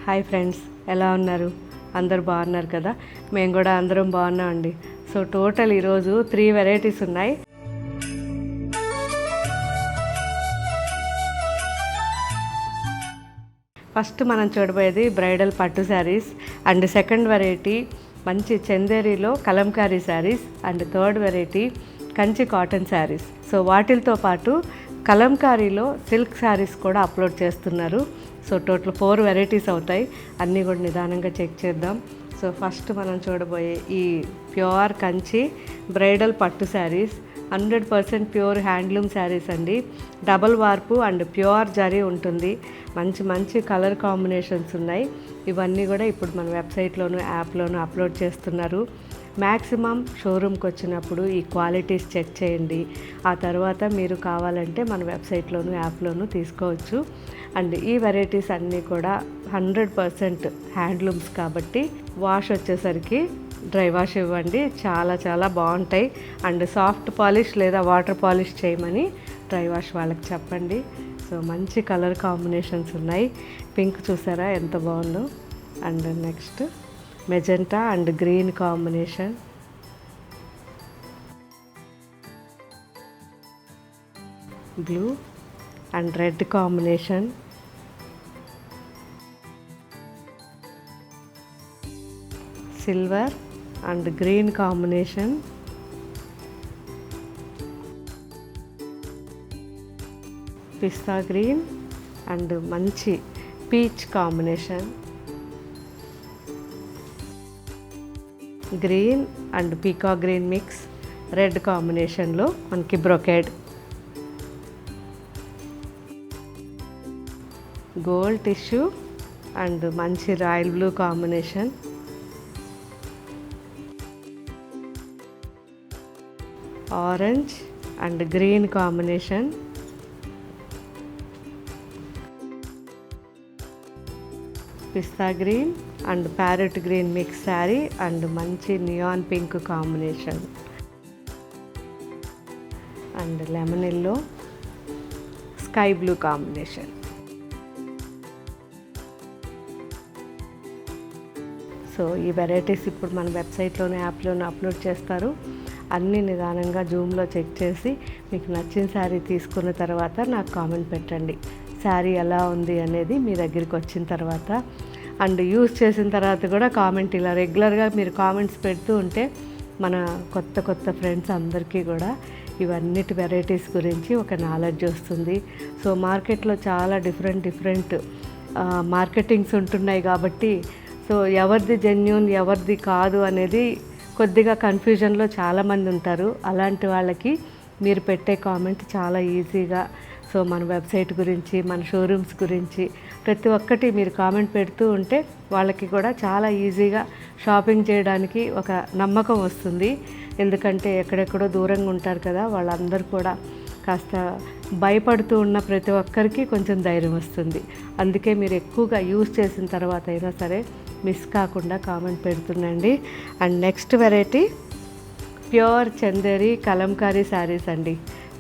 Hi friends, ఎలా ఉన్నారు? అందరు బాగున్నారు కదా? మేము కూడా అందరం బాగున్నామండి. సో టోటల్ ఈరోజు 3 వెరైటీస్ ఉన్నాయి. ఫస్ట్ మనం చూడబోయేది బ్రైడల్ పట్టు శారీస్, అండ్ సెకండ్ వెరైటీ మంచి చందేరిలో Kalamkari saris, and third variety Kanchi cotton saris. So వాటితో పాటు కలంకారీలో సిల్క్ శారీస్ కూడా అప్లోడ్ చేస్తున్నారు. సో టోటల్ 4 వెరైటీస్ అవుతాయి. అన్నీ కూడా నిదానంగా చెక్ చేద్దాం. సో ఫస్ట్ మనం చూడబోయే ఈ ప్యూర్ కంచి బ్రైడల్ పట్టు శారీస్ 100% ప్యూర్ హ్యాండ్లూమ్ శారీస్ అండి. డబల్ వార్పు అండ్ ప్యూర్ జరీ ఉంటుంది. మంచి మంచి కలర్ కాంబినేషన్స్ ఉన్నాయి. ఇవన్నీ కూడా ఇప్పుడు మన వెబ్సైట్లోను యాప్లోను అప్లోడ్ చేస్తున్నారు. మ్యాక్సిమం షోరూమ్కి వచ్చినప్పుడు ఈ క్వాలిటీస్ చెక్ చేయండి. ఆ తర్వాత మీరు కావాలంటే మన వెబ్సైట్లోను యాప్లోను తీసుకోవచ్చు. అండ్ ఈ వెరైటీస్ అన్నీ కూడా 100% హ్యాండ్లూమ్స్ కాబట్టి వాష్ వచ్చేసరికి డ్రై వాష్ ఇవ్వండి. చాలా చాలా బాగుంటాయి. అండ్ సాఫ్ట్ పాలిష్ లేదా వాటర్ పాలిష్ చేయమని డ్రై వాష్ వాళ్ళకి చెప్పండి. సో మంచి కలర్ కాంబినేషన్స్ ఉన్నాయి. పింక్ చూసారా ఎంత బాగుందో. And next magenta and green combination, blue and red combination, silver and green combination, pista green and మంచి పీచ్ కాంబినేషన్, గ్రీన్ అండ్ పీకా గ్రీన్ మిక్స్, రెడ్ కాంబినేషన్లో మనకి బ్రొకేడ్, గోల్డ్ టిష్యూ అండ్ మంచి royal blue combination, orange and green combination, pista green and parrot green mix sari and మంచి neon pink combination, and lemon yellow sky blue combination. So ఈ varieties ఇప్పుడు మన వెబ్సైట్లోనే యాప్లోనే upload చేస్తారు. అన్నీ నిదానంగా జూమ్లో చెక్ చేసి మీకు నచ్చిన శారీ తీసుకున్న తర్వాత నాకు కామెంట్ పెట్టండి. శారీ ఎలా ఉంది అనేది మీ దగ్గరికి వచ్చిన తర్వాత, అండ్ యూజ్ చేసిన తర్వాత కూడా కామెంట్, ఇలా రెగ్యులర్గా మీరు కామెంట్స్ పెడుతూ ఉంటే మన కొత్త కొత్త ఫ్రెండ్స్ అందరికీ కూడా ఇవన్నిటి వెరైటీస్ గురించి ఒక నాలెడ్జ్ వస్తుంది. సో మార్కెట్లో చాలా డిఫరెంట్ మార్కెటింగ్స్ ఉంటున్నాయి కాబట్టి సో ఎవరిది జెన్యూన్ ఎవరిది కాదు అనేది కొద్దిగా కన్ఫ్యూజన్లో చాలామంది ఉంటారు. అలాంటి వాళ్ళకి మీరు పెట్టే కామెంట్ చాలా ఈజీగా సో మన వెబ్సైట్ గురించి మన షోరూమ్స్ గురించి ప్రతి ఒక్కటి మీరు కామెంట్ పెడుతూ ఉంటే వాళ్ళకి కూడా చాలా ఈజీగా షాపింగ్ చేయడానికి ఒక నమ్మకం వస్తుంది. ఎందుకంటే ఎక్కడెక్కడో దూరంగా ఉంటారు కదా, వాళ్ళందరూ కూడా కాస్త భయపడుతూ ఉన్న ప్రతి ఒక్కరికి కొంచెం ధైర్యం వస్తుంది. అందుకే మీరు ఎక్కువగా యూజ్ చేసిన తర్వాత అయినా సరే మిస్ కాకుండా కామెంట్ పెడుతుండండి. And next variety pure Chanderi Kalamkari saris అండి.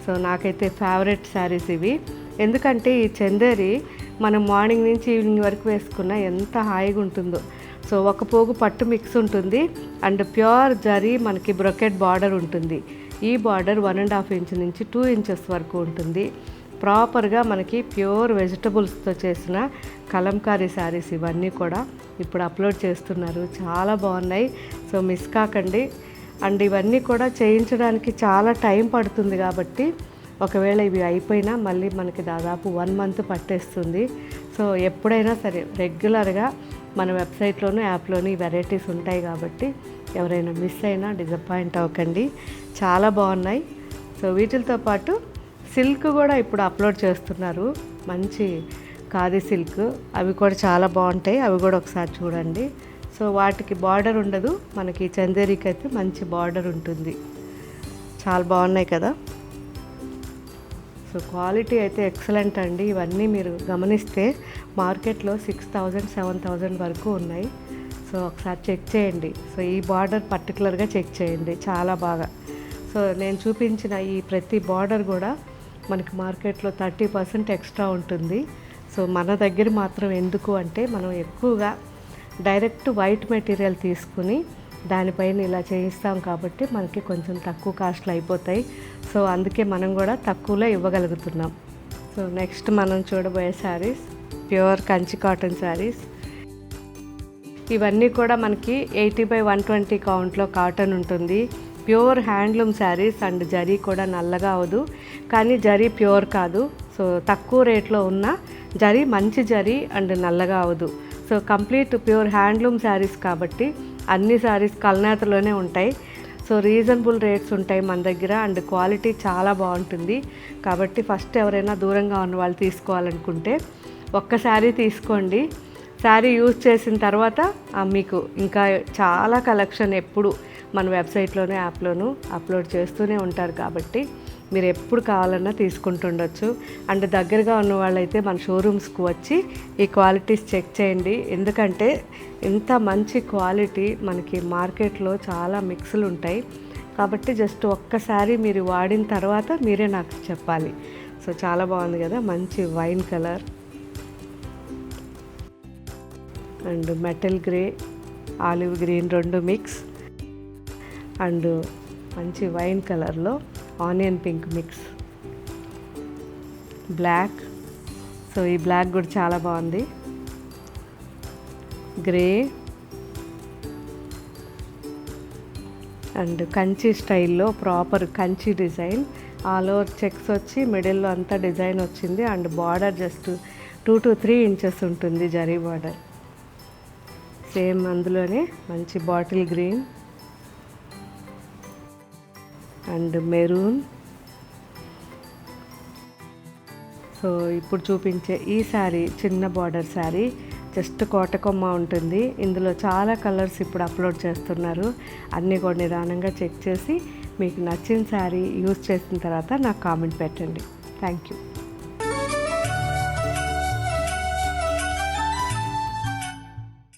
సో నాకైతే ఫేవరెట్ శారీస్ ఇవి. ఎందుకంటే ఈ చందేరి మనం మార్నింగ్ నుంచి ఈవినింగ్ వరకు వేసుకున్న ఎంత హాయిగా ఉంటుందో. సో ఒక పోగు పట్టు మిక్స్ ఉంటుంది అండ్ ప్యూర్ జరీ మనకి బ్రొకెట్ బార్డర్ ఉంటుంది. ఈ బార్డర్ 1.5 ఇంచ్ నుంచి 2 ఇంచెస్ వరకు ఉంటుంది. ప్రాపర్గా మనకి ప్యూర్ వెజిటబుల్స్తో చేసిన కలంకారీ శారీస్ ఇవన్నీ కూడా ఇప్పుడు అప్లోడ్ చేస్తున్నారు. చాలా బాగున్నాయి. సో మిస్ కాకండి. అండ్ ఇవన్నీ కూడా చేయించడానికి చాలా టైం పడుతుంది కాబట్టి ఒకవేళ ఇవి అయిపోయినా మళ్ళీ మనకి దాదాపు 1 మంత్ పట్టేస్తుంది. సో ఎప్పుడైనా సరే రెగ్యులర్గా మన వెబ్సైట్లోనూ యాప్లోని వెరైటీస్ ఉంటాయి కాబట్టి ఎవరైనా మిస్ అయినా డిసప్పాయింట్ అవ్వకండి. చాలా బాగున్నాయి. సో వీటితో పాటు సిల్క్ కూడా ఇప్పుడు అప్లోడ్ చేస్తున్నారు. మంచి ఖాదీ సిల్క్, అవి కూడా చాలా బాగుంటాయి. అవి కూడా ఒకసారి చూడండి. సో వాటికి బార్డర్ ఉండదు, మనకి చందేరికి అయితే మంచి బార్డర్ ఉంటుంది. చాలా బాగున్నాయి కదా. సో క్వాలిటీ అయితే ఎక్సలెంట్ అండి. ఇవన్నీ మీరు గమనిస్తే మార్కెట్లో 6,000 7,000 వరకు ఉన్నాయి. సో ఒకసారి చెక్ చేయండి. సో ఈ బార్డర్ పర్టికులర్గా చెక్ చేయండి, చాలా బాగా. సో నేను చూపించిన ఈ ప్రతి బార్డర్ కూడా మనకి మార్కెట్లో 30% ఎక్స్ట్రా ఉంటుంది. సో మన దగ్గర మాత్రం ఎందుకు అంటే మనం ఎక్కువగా డైరెక్ట్ వైట్ మెటీరియల్ తీసుకుని దానిపైన ఇలా చేయిస్తాం కాబట్టి మనకి కొంచెం తక్కువ కాస్ట్లో అయిపోతాయి. సో అందుకే మనం కూడా తక్కువలో ఇవ్వగలుగుతున్నాం. సో నెక్స్ట్ మనం చూడబోయే శారీస్ ప్యూర్ కంచి కాటన్ శారీస్. ఇవన్నీ కూడా మనకి 80/120 కౌంట్లో కాటన్ ఉంటుంది. Pure handloom saris and zari కూడా నల్లగా అవదు, కానీ జరీ ప్యూర్ కాదు. సో తక్కువ రేట్లో ఉన్న జరీ మంచి జరీ అండ్ నల్లగా అవదు. So complete pure handloom saris కాబట్టి అన్ని శారీస్ కల్నేతలోనే ఉంటాయి. సో రీజనబుల్ రేట్స్ ఉంటాయి మన దగ్గర అండ్ క్వాలిటీ చాలా బాగుంటుంది. కాబట్టి ఫస్ట్ ఎవరైనా దూరంగా ఉన్న వాళ్ళు తీసుకోవాలనుకుంటే ఒక్క శారీ తీసుకోండి. శారీ యూజ్ చేసిన తర్వాత మీకు ఇంకా చాలా కలెక్షన్ ఎప్పుడు మన వెబ్సైట్లోనే యాప్లోనూ అప్లోడ్ చేస్తూనే ఉంటారు కాబట్టి మీరు ఎప్పుడు కావాలన్నా తీసుకుంటుండొచ్చు. అండ్ దగ్గరగా ఉన్న వాళ్ళైతే మన షోరూమ్స్కి వచ్చి ఈ క్వాలిటీస్ చెక్ చేయండి. ఎందుకంటే ఇంత మంచి క్వాలిటీ మనకి మార్కెట్లో చాలా మిక్స్లు ఉంటాయి కాబట్టి జస్ట్ ఒక్కసారి మీరు వాడిన తర్వాత మీరే నాకు చెప్పాలి. సో చాలా బాగుంది కదా, మంచి wine colour and metal grey, olive green రెండు మిక్స్ అండ్ మంచి వైన్ కలర్లో onion pink mix, black. So ఈ బ్లాక్ కూడా చాలా బాగుంది. గ్రే అండ్ కంచి స్టైల్లో proper Kanchi design, all over checks వచ్చి మిడిల్లో అంతా డిజైన్ వచ్చింది and border just 2 to 3 inches ఉంటుంది జరీ బార్డర్. సేమ్ అందులోనే మంచి bottle green and maroon. So ఇప్పుడు చూపించే ఈ శారీ చిన్న బార్డర్ శారీ, జస్ట్ కోటకొమ్మ ఉంటుంది. ఇందులో చాలా కలర్స్ ఇప్పుడు అప్లోడ్ చేస్తున్నారు. అన్నీ కూడా నిదానంగా చెక్ చేసి మీకు నచ్చిన శారీ యూజ్ చేసిన తర్వాత నాకు కామెంట్ పెట్టండి. Thank you.